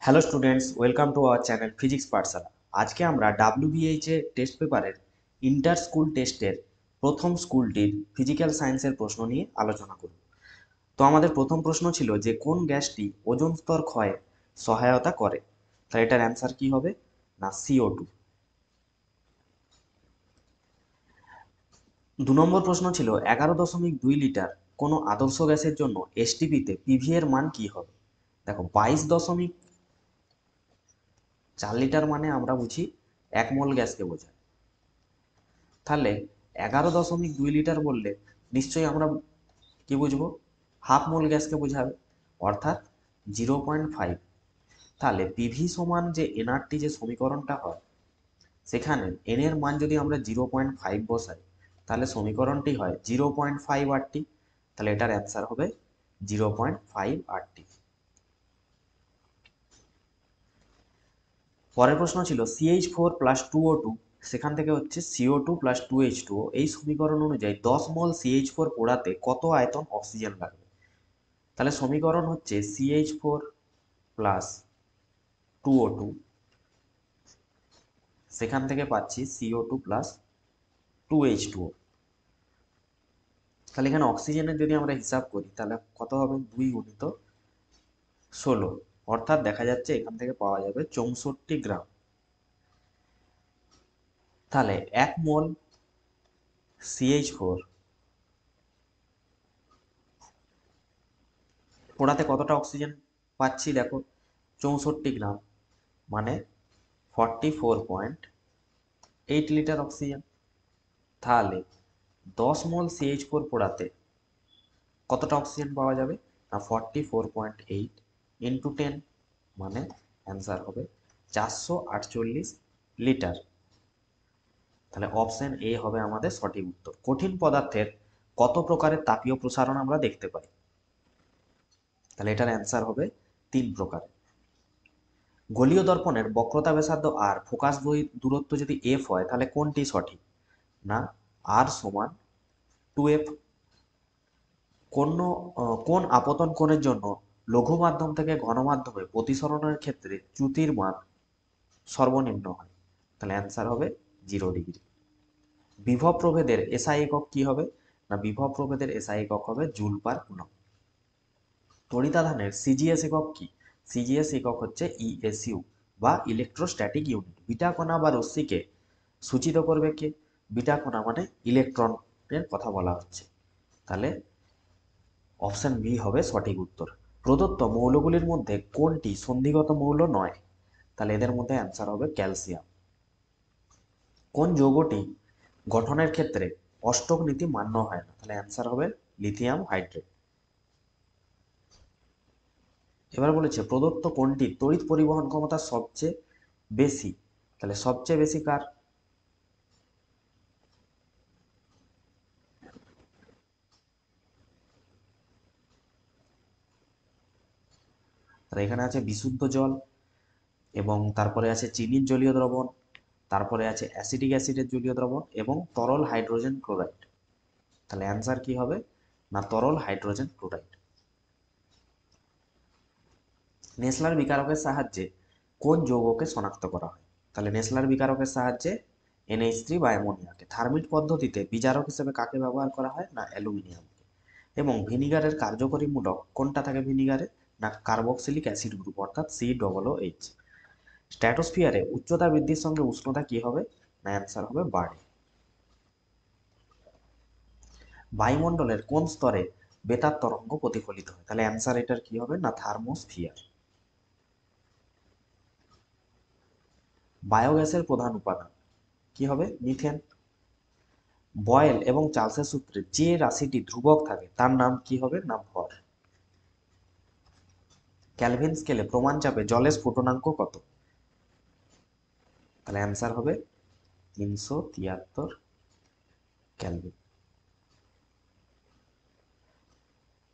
Hello students, welcome to our channel physics পাঠশালা। আজকে আমরা WBH এ test পেপারের ইন্টার স্কুল টেস্টের প্রথম স্কুলটির ফিজিক্যাল সায়েন্সের প্রশ্ন নিয়ে আলোচনা করব। তো আমাদের প্রথম প্রশ্ন ছিল যে কোন গ্যাসটি ওজোন স্তর ক্ষয়ে সহায়তা করে। তাহলে এটার অ্যান্সার কি হবে? না CO2। 2 নম্বর প্রশ্ন ছিল 11.2 লিটার কোনো আদর্শ গ্যাসের জন্য এসটিপিতে পিভি এর মান কি হবে। দেখো 22.4 লিটার মানে আমরা বুঝি 1 মোল গ্যাসকে বোঝায়। তাহলে 11.2 লিটার বললে নিশ্চয়ই আমরা কি বুঝবো? হাফ মোল গ্যাসকে বোঝাবে, অর্থাৎ 0.5। তাহলে পিভি সমান যে এনআরটি যে সমীকরণটা হয়, সেখানে এন এর মান যদি আমরা 0.5 বসাই, তাহলে সমীকরণটি হয় 0.5 RT। তাহলে এটার অ্যান্সার হবে 0.5 RT। পরের প্রশ্ন ছিল CH4+2O2, সেখান থেকে হচ্ছে CO2+2H2O। এই সমীকরণ অনুযায়ী 10 মোল CH4 পোড়াতে কত আয়তন অক্সিজেন লাগবে। তাহলে সমীকরণ হচ্ছে CH4+2O2, সেখান থেকে পাচ্ছি CO2+2H2O। তাহলে এখানে অক্সিজেনের যদি আমরা হিসাব করি তাহলে কত হবে? 2 × 16, অর্থাৎ দেখা যাচ্ছে এখান থেকে পাওয়া যাবে 64 গ্রাম। তাহলে 1 মোল CH4 পোড়াতে কতটা অক্সিজেন পাচ্ছি? দেখো 64 গ্রাম মানে 44.8 লিটার অক্সিজেন। তাহলে 10 মোল CH4 পোড়াতে কতটা অক্সিজেন পাওয়া যাবে? না 44.8 × 10 মানে অ্যান্সার হবে 448 লিটার। তাহলে অপশন এ হবে আমাদের সঠিক উত্তর। কঠিন পদার্থের কত প্রকারের তাপীয় প্রসারণ আমরা দেখতে পাই? তাহলে এটার অ্যান্সার হবে 3 প্রকার। গোলীয় দর্পণের বক্রতা ব্যাসার্ধ আর ফোকাস দূরত্ব যদি এফ হয়, তাহলে কোনটি সঠিক? না R=2F। কোন আপতন কোণের জন্য লঘু মাধ্যম থেকে ঘন মাধ্যমে প্রতিসরণের ক্ষেত্রে চ্যুতির মান সর্বনিম্ন হয়? তাহলে অ্যান্সার হবে 0 ডিগ্রি। বিভব প্রভেদের এসআই একক কি হবে? না বিভব প্রভেদের এসআই একক হবে জুল পার কুলম্ব। তড়িতাধানের সিজিএস একক কি? সিজিএস একক হচ্ছে ইএসইউ বা ইলেকট্রোস্ট্যাটিক ইউনিট। বিটা কণা বা রশ্মিকে সূচিত করবে কে? বিটা কণা মানে ইলেকট্রনের কথা বলা হচ্ছে। তাহলে অপশন বি হবে সঠিক উত্তর। প্রদত্ত মৌলগুলির মধ্যে কোনটি সন্ধিগত মৌল নয়? তাহলে এদের মধ্যে অ্যান্সার হবে ক্যালসিয়াম। কোন যৌগটি গঠনের ক্ষেত্রে অষ্টক নীতি মান্য হয় না? তাহলে অ্যান্সার হবে লিথিয়াম হাইড্রেট। এবার বলেছে প্রদত্ত কোনটির তড়িৎ পরিবহন ক্ষমতা সবচেয়ে বেশি? তাহলে সবচেয়ে বেশি কার? তাহলে এখানে আছে বিশুদ্ধ জল, এবং তারপরে আছে চিনির জলীয় দ্রবণ, তারপরে আছে অ্যাসিটিক অ্যাসিডের জলীয় দ্রবণ এবং তরল হাইড্রোজেন ক্লোরাইড। তাহলে অ্যান্সার কি হবে? না তরল হাইড্রোজেন ক্লোরাইড। নেসলার বিকারকের সাহায্যে কোন যৌগকে শনাক্ত করা হয়? তাহলে নেসলার বিকারকের সাহায্যে NH3 বা অ্যামোনিয়াকে। থার্মিট পদ্ধতিতে বিজারক হিসেবে কাকে ব্যবহার করা হয়? না অ্যালুমিনিয়ামকে। এবং ভিনিগারের কার্যকরী মূলক কোনটা থাকে ভিনিগারে? না কার্বক্সিলিক অ্যাসিড গ্রুপ, অর্থাৎ COOH। স্ট্র্যাটোস্ফিয়ারে উচ্চতা বৃদ্ধির সঙ্গে উষ্ণতা কি হবে? না অ্যান্সার হবে বাড়ে। বায়ুমণ্ডলের কোন স্তরে বেতার তরঙ্গ প্রতিফলিত হয়? তাহলে অ্যান্সার এটার কি হবে? না থার্মোস্ফিয়ার। বায়োগ্যাসের প্রধান উপাদান কি হবে? মিথেন। বয়েল এবং চার্লসের সূত্রে যে রাশিটি ধ্রুবক থাকে তার নাম কি হবে? না ভর। ক্যালভিন স্কেলে প্রমাণ চাপে জলের স্ফুটনাঙ্ক কত? তাহলে অ্যান্সার হবে 373 ক্যালভিন।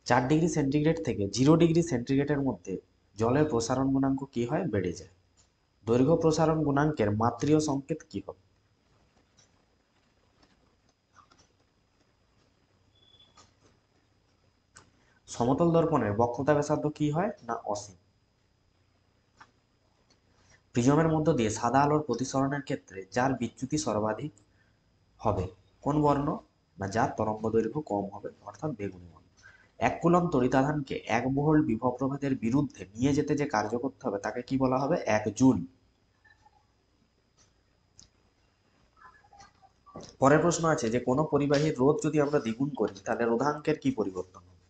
4 ডিগ্রি সেন্টিগ্রেড থেকে 0 ডিগ্রি সেন্টিগ্রেডের মধ্যে জলের প্রসারণ গুণাঙ্ক কি হয়? বেড়ে যায়। দৈর্ঘ্য প্রসারণ গুণাঙ্কের মাত্রীয় সংকেত কি হবে? সমতল দর্পণের বক্রতা ব্যাসার্ধ কি হয়? না অসীম। প্রিজমের মধ্য দিয়ে সাদা আলোর প্রতিসরণের ক্ষেত্রে যার বিচ্যুতি সর্বাধিক হবে কোন বর্ণ, না যার তরঙ্গ দৈর্ঘ্য কম হবে অর্থাৎ বেগুনি বর্ণ। 1 কুলম্ব তড়িতাধানকে 1 ভোল্ট বিভব প্রভেদের বিরুদ্ধে নিয়ে যেতে যে কার্য করতে হবে তাকে কি বলা হবে, 1 জুল। পরের প্রশ্ন আছে যে কোনো পরিবাহীর রোধ যদি আমরা দ্বিগুণ করি তাহলে রোধাঙ্কের কি পরিবর্তন হবে,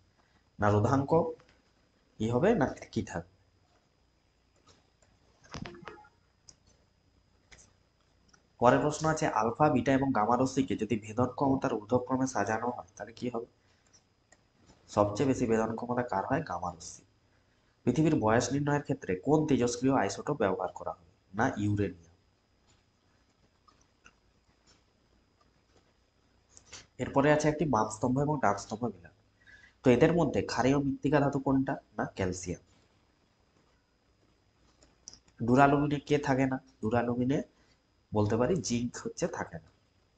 না রোধাঙ্ক কি হবে, না একই থাকবে। পরের প্রশ্ন আছে আলফা বিটা এবং গামা রশ্মিকে যদি ভেদন ক্ষমতার ঊর্ধ্বক্রমে সাজানো হয় তাহলে কি হবে, সবচেয়ে বেশি ভেদন ক্ষমতা কার হয়, গামা রশ্মি। পৃথিবীর বয়স নির্ণয়ের ক্ষেত্রে কোন তেজস্ক্রিয় আইসোটোপ ব্যবহার করা হবে, না ইউরেনিয়াম। এরপরে আছে একটি বাম স্তম্ভ এবং ডান স্তম্ভ মিলান। তো এদের মধ্যে ক্ষারীয় মৃত্তিকা ধাতু কোনটা, না ক্যালসিয়াম। ডুরালুমিনে কে থাকে না, ডুরালুমিনে বলতে পারি জিঙ্ক হচ্ছে থাকে না।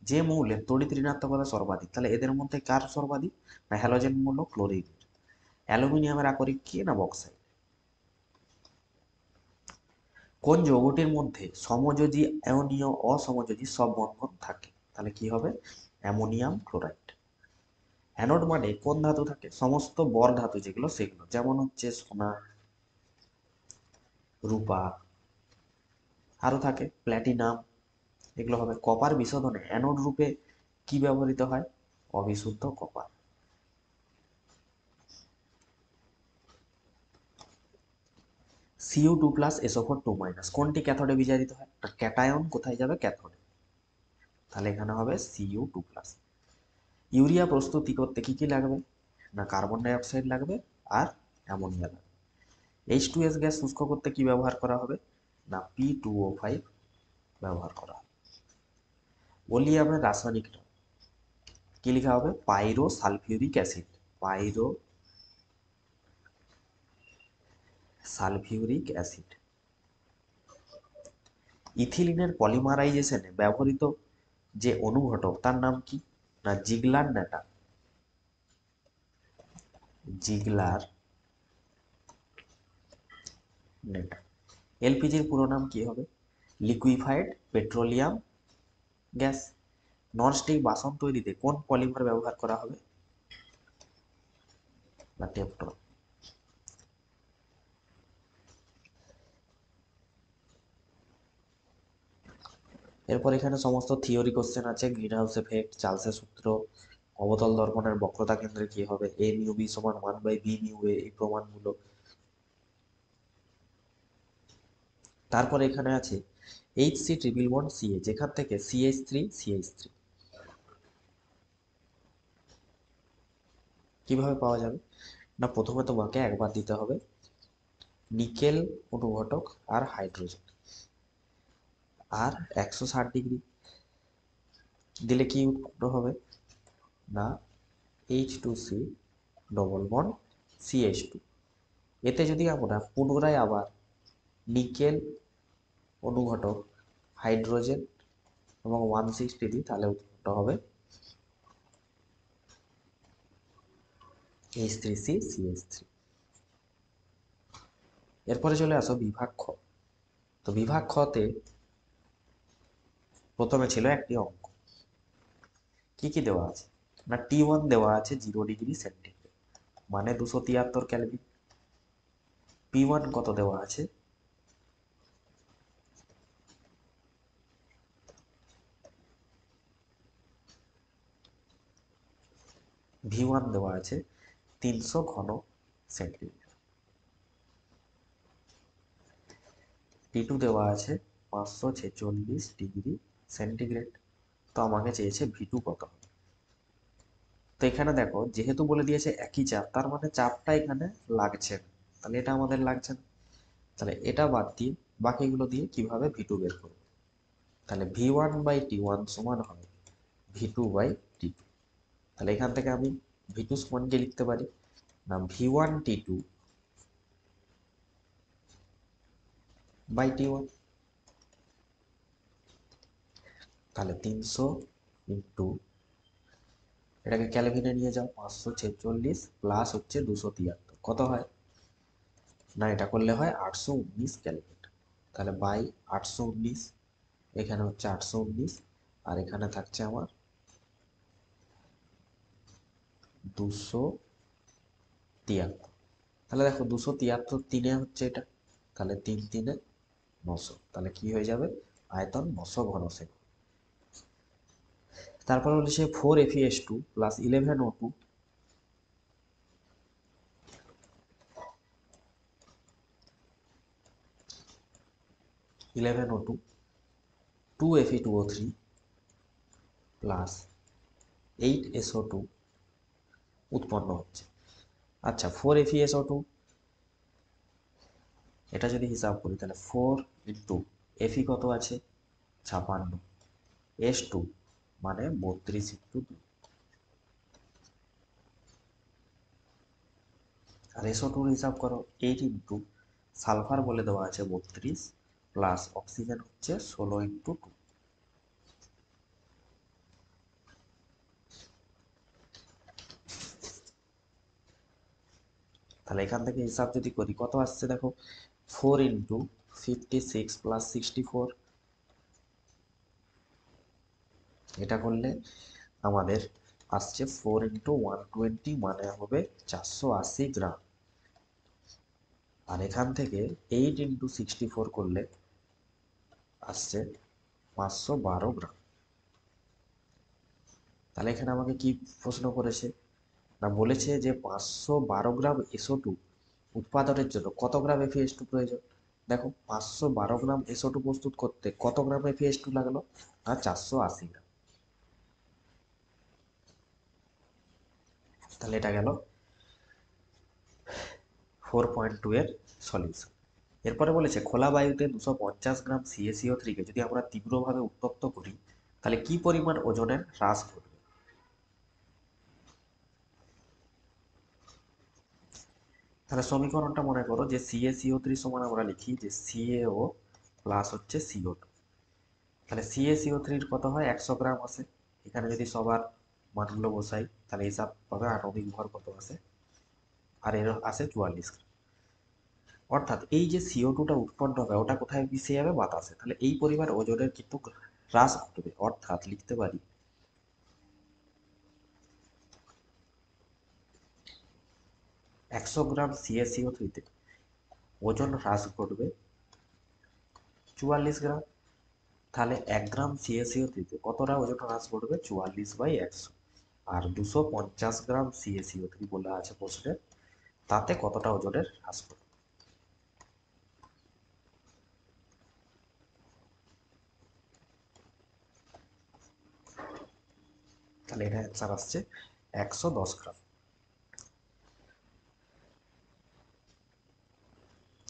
যে মৌলের তড়িৎ ঋণাত্মকতা সর্বাধিক, তাহলে এদের মধ্যে কার সর্বাধিক, না হ্যালোজেন মৌল ক্লোরিন। অ্যালুমিনিয়ামের আকরিক কি, না বক্সাইড। কোন যৌগটির মধ্যে সমযোজী অ্যামোনীয় অসমযোজী সব বন্ধন থাকে, তাহলে কি হবে, অ্যামোনিয়াম ক্লোরাইড। অ্যানোড মানে কোন ধাতু থাকে, সমস্ত বর ধাতু যেগুলো সেগুলো, যেমন হচ্ছে সোনা, রূপা, আরো থাকে প্ল্যাটিনাম, এগুলো হবে। কপার বিশোধনে অ্যানোড রূপে কি ব্যবহৃত হয়, অবিশুদ্ধ কপার। Cu2+SO4 2- কোনটি ক্যাথোডে বিজারিত হয়, ক্যাটায়ন কোথায় যাবে, ক্যাথোডে, তাহলে এখানে হবে Cu2+। ইউরিয়া প্রস্তুতি করতে কি কি লাগবে, না কার্বন ডাই অক্সাইড লাগবে আর অ্যামোনিয়া লাগবে। H2S গ্যাস শুষ্ক করতে কি ব্যবহার করা হবে, না P2O5 ব্যবহার করা হবে। ওলিয়ামের রাসায়নিক নাম কি লেখা হবে, পাইরো সালফিউরিক অ্যাসিড, পাইরো সালফিউরিক অ্যাসিড। ইথিলিনের পলিমারাইজেশনে ব্যবহৃত যে অনুঘটক তার নাম কি, না জিগলার নেটা, জিগলার নেটা। এলপিজির পুরো নাম কি হবে, লিকুইফাইড পেট্রোলিয়াম গ্যাস। ননস্টিক বাসন তৈরিতে কোন পলিমার ব্যবহার করা হবে, না টেফটন। এরপর এখানে সমস্ত থিওরি কোশ্চেন আছে, গ্রিন হাউস এফেক্ট, চার্লসের সূত্র, অবতল দর্পণের বক্রতা কেন্দ্রে কি হবে, এ মিউ বি সমান 1/b মিউ এ, এই প্রমাণগুলো। তারপর এখানে আছে HC ট্রিপল বন্ড CH, যেখান থেকে CH3 কিভাবে পাওয়া যাবে, না প্রথমে তোমাকে একবার দিতে হবে নিকেল অনুঘটক আর হাইড্রোজেন, আর 160 ডিগ্রি দিলে কি উৎপন্ন হবে, না H2C ডবল বন্ড CH2। এতে যদি আমরা পুনরায় আবার নিকেল অনুঘটক, হাইড্রোজেন এবং 160 দিই তাহলে উৎপন্ন হবে H3CCH3। এরপরে চলে আসো বিভাগ খ। তো বিভাগ খতে প্রথমে ছিল একটি অঙ্ক, কি কি দেওয়া আছে, না T1 দেওয়া আছে 0 ডিগ্রি সেন্টিগ্রেড মানে 273 কেলভিন। P1 কত দেওয়া আছে, V1 দেওয়া আছে 300 ঘন সেন্টিমিটার। T2 দেওয়া আছে 546 ডিগ্রি সেন্টিগ্রেড। তো আমাকে চেয়েছে V2 কত হবে। তো এখানে দেখো যেহেতু বলে দিয়েছে একই চাপ, তার মানে চাপটা এখানে লাগছে না, তাহলে এটা আমাদের লাগছে না। তাহলে এটা বাদ দিয়ে বাকিগুলো দিয়ে কিভাবে V2 বের করবো, তাহলে V1/T1 সমান হয় V2/T2। তাহলে এখান থেকে আমি V2 সমান কি লিখতে পারি, না V1T2/T1। তাহলে 300 এটাকে ক্যালভিনে নিয়ে যাও, 546 প্লাস হচ্ছে 273 কত হয়, না এটা করলে হয় 819 ক্যালভিন। তাহলে বাই 819, এখানে হচ্ছে 819, আর এখানে থাকছে আমার 273। তাহলে দেখো 273 তিনে হচ্ছে এটা, তাহলে 3 3 900, তাহলে কি হয়ে যাবে, আয়তন 900 ঘনসেক। তারপর হলো সে 4Fe2 plus 11O2, 11O2, 2Fe2O3 plus 8SO2 উৎপন্ন হচ্ছে। আচ্ছা 4FeSO2 এটা যদি হিসাব করি তাহলে 4 ইন্টু Fe কত আছে 56, S2 মানে 32 ইন্টু 2, আর SO2 হিসাব করো 8 ইন্টু সালফার বলে দেওয়া আছে 32 প্লাস অক্সিজেন হচ্ছে 16 ইন্টু 2। তাহলে এখান থেকে হিসাব যদি করি কত আসছে দেখো, 4 ইন্টু 56 প্লাস 64, এটা করলে আমাদের আসছে 4 ইন্টু 120 মানে হবে 480 গ্রাম। আর এখান থেকে 8 ইন্টু 64 করলে আসছে 512 গ্রাম। তাহলে এখানে আমাকে কি প্রশ্ন করেছে না, বলেছে যে 512 গ্রাম SO2 উৎপাদনের জন্য কত গ্রাম Fe2 প্রয়োজন। দেখো 512 গ্রাম SO2 প্রস্তুত করতে কত গ্রাম Fe2 লাগলো, না 480 গ্রাম। তাহলে এটা গেল 4.2 এর সলিউশন। এরপরে বলেছে খোলা বায়ুতে 250 গ্রাম CaCO3 কে যদি আমরা তীব্রভাবে উত্তপ্ত করি তাহলে কি পরিমাণ ওজনের হ্রাস ঘটবে। তাহলে সমীকরণটা মনে করো যে CaCO3 সমান আমরা লিখি যে CaO প্লাস হচ্ছে CO2। তাহলে CaCO3 কত হয় 100 গ্রাম আসে, এখানে যদি সবার মানগুলো বসাই তাহলে হিসাব পাবে আণবিক ভর কত আসে, আর এর আসে 44 গ্রাম। অর্থাৎ এই যে CO2টা উৎপন্ন হবে ওটা কোথায় মিশে যাবে, বাতাসে। তাহলে এই পরিমাণ ওজনের কিন্তু হ্রাস ঘটবে, অর্থাৎ লিখতে পারি 100 গ্রাম CaCO3 তে ওজন হ্রাস ঘটবে 44 গ্রাম। তাহলে 1 গ্রাম CaCO3 তে কতটা ওজন হ্রাস ঘটবে, 44/100। আর 250 গ্রাম CaCO3 বলা আছে প্রশ্নে, তাতে কতটা ওজনের হ্রাস ঘটবে। তাহলে এটা অ্যান্সার আসছে 110 গ্রাম।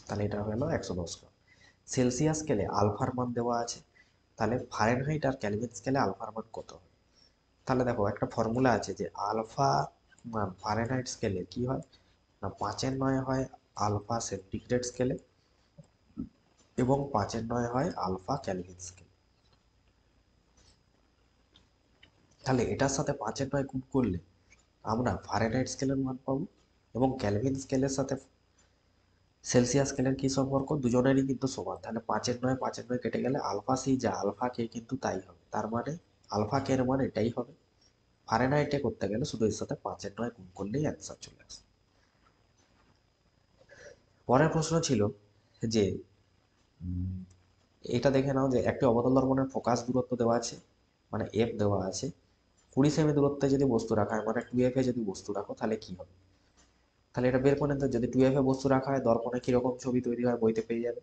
তাহলে এটা হলো 110 গ্রাম। সেলসিয়াস স্কেলে আলফার মান দেওয়া আছে, তাহলে ফারেনহাইট আর কেলভিন স্কেলে আলফার মান কত হবে। তাহলে দেখো একটা ফর্মুলা আছে যে আলফা মান ফারেনহাইট স্কেলে কি হয় না 5/9 হয় আলফা সেন্টিগ্রেড স্কেলে, এবং 5/9 হয় আলফা কেলভিন স্কেলে। তাহলে এটার সাথে 5/9 গুণ করলে আমরা ফারেনহাইট স্কেলের মান পাবো, এবং কেলভিন স্কেলের সাথে সেলসিয়াস স্কেলের কি সম্পর্ক, দুজনেরই কিন্তু সমান। তাহলে 5/9 5/9 কেটে গেলে আলফা সি যা আলফা কে কিন্তু তাই হবে, তার মানে আলফা কে এর মান এটাই হবে। ফারেনহাইটে করতে গেলে শুধু এর সাথে 5/9 গুণ করলেই অ্যান্সার চলে আসে। পরের প্রশ্ন ছিল যে এটা দেখে নাও যে একটি অবতল দর্পণের ফোকাস দূরত্ব দেওয়া আছে, মানে এফ দেওয়া আছে, 20 সেমি দূরত্বে যদি বস্তু রাখা হয়, মানে 2f এ যদি বস্তু রাখো তাহলে কি হবে। তাহলে এটা বের করে নিতে, যদি 2f এ বস্তু রাখা হয় দর্পণে কিরকম ছবি তৈরি হয় বইতে পেয়ে যাবে।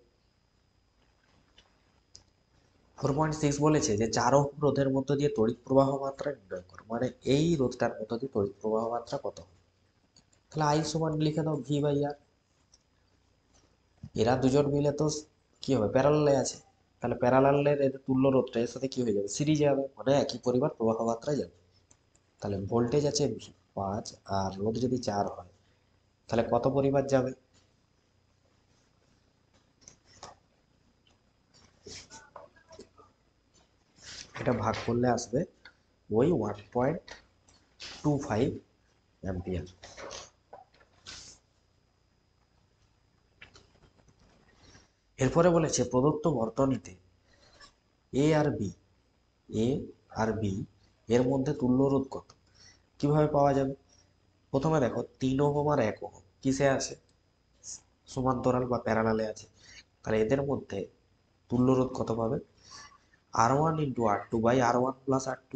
4.6 বলেছে যে 4 ওহম রোধের মধ্য দিয়ে তড়িৎ প্রবাহ মাত্রা নির্ণয় করো, মানে এই রোধটার মধ্য দিয়ে তড়িৎ প্রবাহ মাত্রা কত হবে। তাহলে আই সমান লিখে দাও V/R। এরা দুজন মিলে তো কি হবে, প্যারালালে আছে, তাহলে প্যারালালের এর তুল্য রোধটা এর সাথে কি হয়ে যাবে, সিরিজে যাবে, মানে একই পরিমাণ প্রবাহ মাত্রায় যাবে। তাহলে ভোল্টেজ আছে 5 আর রোধ যদি 4 হয় তাহলে কত পরিমাণ যাবে। এটা ভাগ করলে আসবে ওই 1.25 অ্যাম্পিয়ার। এরপরে বলেছে প্রদত্ত বর্তনীতে এ আর বি এ আর বি এর মধ্যে তুল্য রোধ কত, কিভাবে পাওয়া যাবে? প্রথমে দেখো 3 ওহম আর 1 ওহম কিসে আছে, সমান্তরাল বা প্যারালালে আছে, তাহলে এদের মধ্যে তুল্য রোধ কত পাবে? R1 × R2/R1 + R2,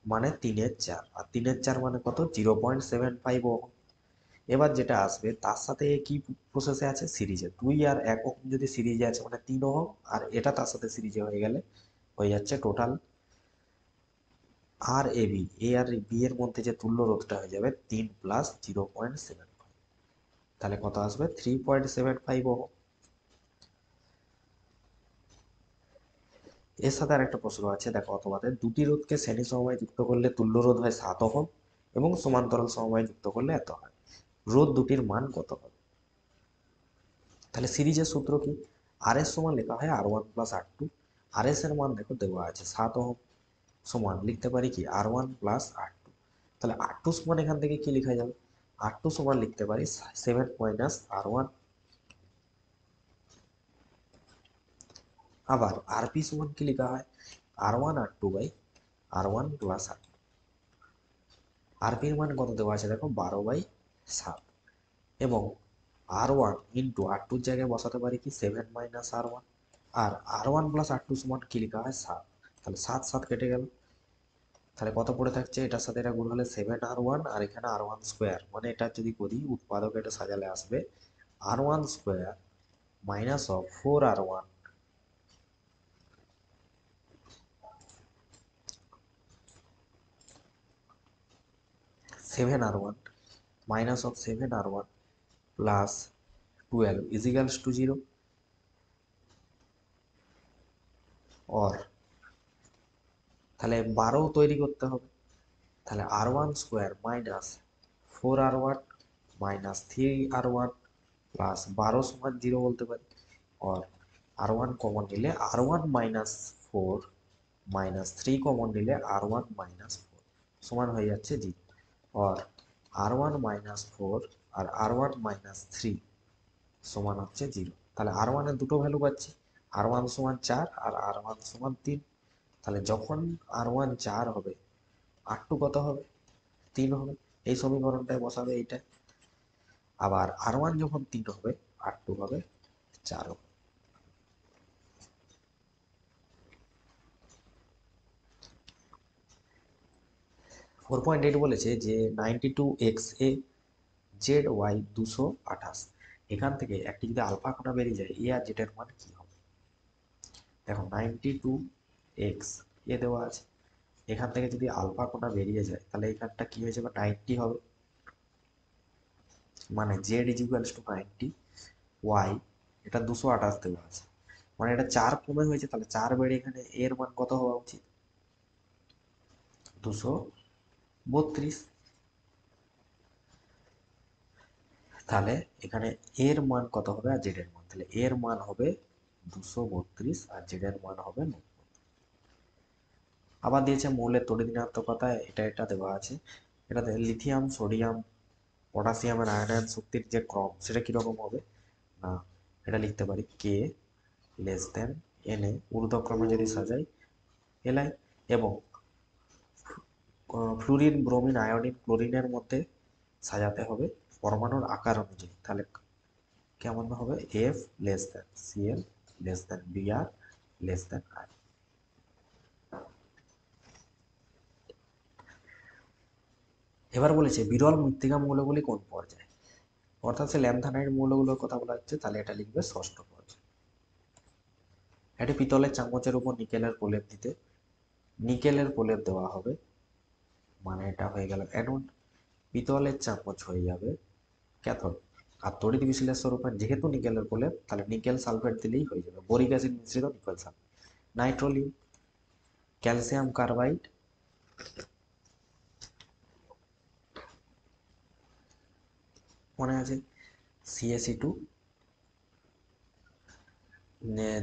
মানে 3/4, আর 3/4 মানে কত? 0.75 ওহম। এবার যেটা আসবে তার সাথে কি প্রসেসে আছে? সিরিজে। 2 আর 1 ওহম যদি সিরিজে আছে মানে 3 ওহম, আর এটা তার সাথে সিরিজে হয়ে গেলে হয়ে যাচ্ছে total R A B, A R B এর মধ্যে যে তুল্য রোধটা হয়ে যাবে 3 + 0.75, তাহলে কত আসবে? 3.75 ওহম। এর সাথে আরেকটা প্রশ্ন আছে, দেখো তোমাদের দুটি রোধকে শ্রেণী সমবায়ে যুক্ত করলে তুল্য রোধ হয় 7 ওহম এবং সমান্তরাল সমবায়ে যুক্ত করলে এত হয়। রোধ দুটির মান কত হবে? তাহলে সিরিজের সূত্র কি? আর এস সমান লেখা হয় R1 + R2। আর এস এর মান দেখো দেওয়া আছে 7 ওহম, সমান লিখতে পারি কি R1 + R2। তাহলে R2 সমান এখান থেকে কি লেখা যাবে? R2 সমান লিখতে পারি 7 - R1। আবার আরপি সমান কি লেখা হয়? R1/R2/R1 + R2। আরপির মান কত দেওয়া আছে দেখো 12/7, এবং R1 × R2 জায়গায় বসাতে পারি কি 7 - R1। আর R1 + R2 সমান কি লেখা হয়? 7। তাহলে 7 7 কেটে গেল, তাহলে কত পড়ে থাকছে? এটার সাথে এটা গুণ হলে 7R1, আর এখানে R1 স্কোয়ার, মানে এটা যদি করি উৎপাদক এটা সাজালে আসবে R1 square -4R1 7R1 -7R1 + 12 = 0, और তাহলে 12 তৈরি করতে হবে। তাহলে R1 স্কোয়ার -4R1 -3R1 + 12 সমান 0 বলতে পারি। और R1 কমন নিলে R1 - 4 -3 কমন নিলে R1 - 4 সমান হয়ে যাচ্ছে 0। और R1 - 4 আর R1 - 3 সমান হচ্ছে 0। তাহলে R1 এর দুটো ভ্যালু পাচ্ছি, R1 সমান 4 আর R1 সমান 3। তাহলে যখন R1 4 হবে R2 কত হবে? 3 হবে। এই সমীকরণটায় বসাবে এইটা। আবার R1 যখন 3 হবে R2 হবে 4 হবে। 4.8 বলেছে যে 92XA ZY 228, এখান থেকে একটি যদি আলফা কণা বেরিয়ে যায় এ আর জেড এর মান কি হবে? দেখো 92X এ দেওয়া আছে, এখান থেকে যদি আলফা কণা বেরিয়ে যায় তাহলে এখানটা কি হয়ে যাবে? 90 হবে, মানে Z = 90, Y এটা 228 দেওয়া আছে, মানে এটা 4 কমে হয়েছে, তাহলে 4 বেড়ে এখানে এর মান কত হওয়া উচিত? 232। তাহলে এখানে এর মান কত হবে আর জেড এর মান? তাহলে এর মান হবে 232 আর জেড এর মান হবে 90। আবার দিয়েছে মৌলের তড়িৎ ঋণাত্মকতা, এটা দেওয়া আছে। এটাতে লিথিয়াম, সোডিয়াম, পটাশিয়ামের আয়নায়ন শক্তির যে ক্রম সেটা কিরকম হবে না, এটা লিখতে পারি k less than N A, ঊর্ধ্বক্রমে যদি সাজাই এলআই, এবং ফ্লুরিন, ব্রোমিন, আয়োডিন, ক্লোরিনের মধ্যে সাজাতে হবে পরমাণুর আকার অনুযায়ী। তাহলে কেমন হবে? F less than Cl less than Br less than I. এবার বলেছে বিরল মৃত্তিকা মৌলগুলি কোন পর্যায়ে, অর্থাৎ সে ল্যান্থানাইড মৌলগুলোর কথা বলা হচ্ছে, তাহলে এটা লিখবে ষষ্ঠ পর্যায়ে। একটি পিতলের চামচের উপর নিকেলের প্রলেপ দিতে নিকেলের প্রলেপ দেওয়া হবে, মানে এটা হয়ে গেল অ্যানোড, পিতলের চামচ হয়ে যাবে ক্যাথোড, আর তড়িৎ বিশ্লেষ্য রূপে যেহেতু নিকেলের প্রলেপ তাহলে নিকেল সালফেট দিলেই হয়ে যাবে, বোরিক অ্যাসিড মিশ্রিত নিকেল সালফেট। নাইট্রোলিন, ক্যালসিয়াম কার্বাইড, মনে আছে CaC2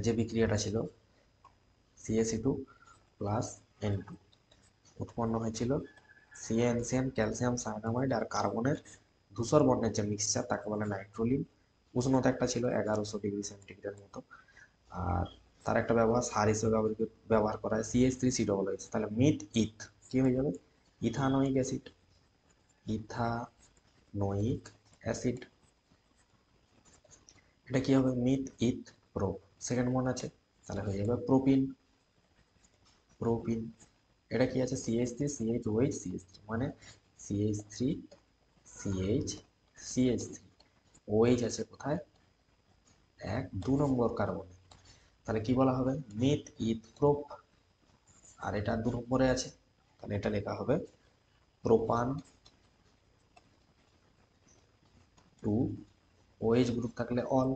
যে বিক্রিয়াটা ছিল CaC2 প্লাস N2 উৎপন্ন হয়েছিল CaNCN, ক্যালসিয়াম সায়ানামাইড আর কার্বনের ধূসর বর্ণের যে মিক্সচার তাকে বলে নাইট্রোলিন। উষ্ণতা একটা ছিল 1100 ডিগ্রি সেন্টিগ্রেড মতো। আর তার একটা ব্যবহার সার হিসেবে ব্যবহার করা হয় CH3COOH, তাহলে মিথ ইথ কি হয়ে যাবে? Ethanoic acid, ethanoic acid. এটা কি হবে? মিথ ইথ প্রোপ, সেকেন্ড মনে আছে, তাহলে হয়ে যাবে প্রোপিন, প্রোপিন। এটা কি আছে? CH3CHOH CH3, মানে CH3CH CH3, OH আছে কোথায়? 2 নম্বর কার্বনে, তাহলে কি বলা হবে? Myth ইথ prop. আর এটা 2 নম্বরে আছে, তাহলে এটা লেখা হবে প্রোপান 2, OH গ্রুপ থাকলে অল,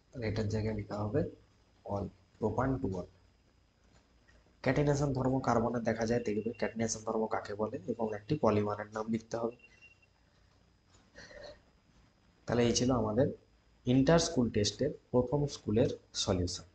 তাহলে এটার জায়গায় লেখা হবে অল, প্রোপান 2 অল। ক্যাটিনেশন ধর্ম কার্বনে দেখা যায়, দেখবে ক্যাটিনেশন ধর্ম কাকে বলে এবং একটি পলিমারের নাম লিখতে হবে। তাহলে এই ছিল আমাদের ইন্টার স্কুল টেস্টের প্রথম স্কুলের সলিউশন।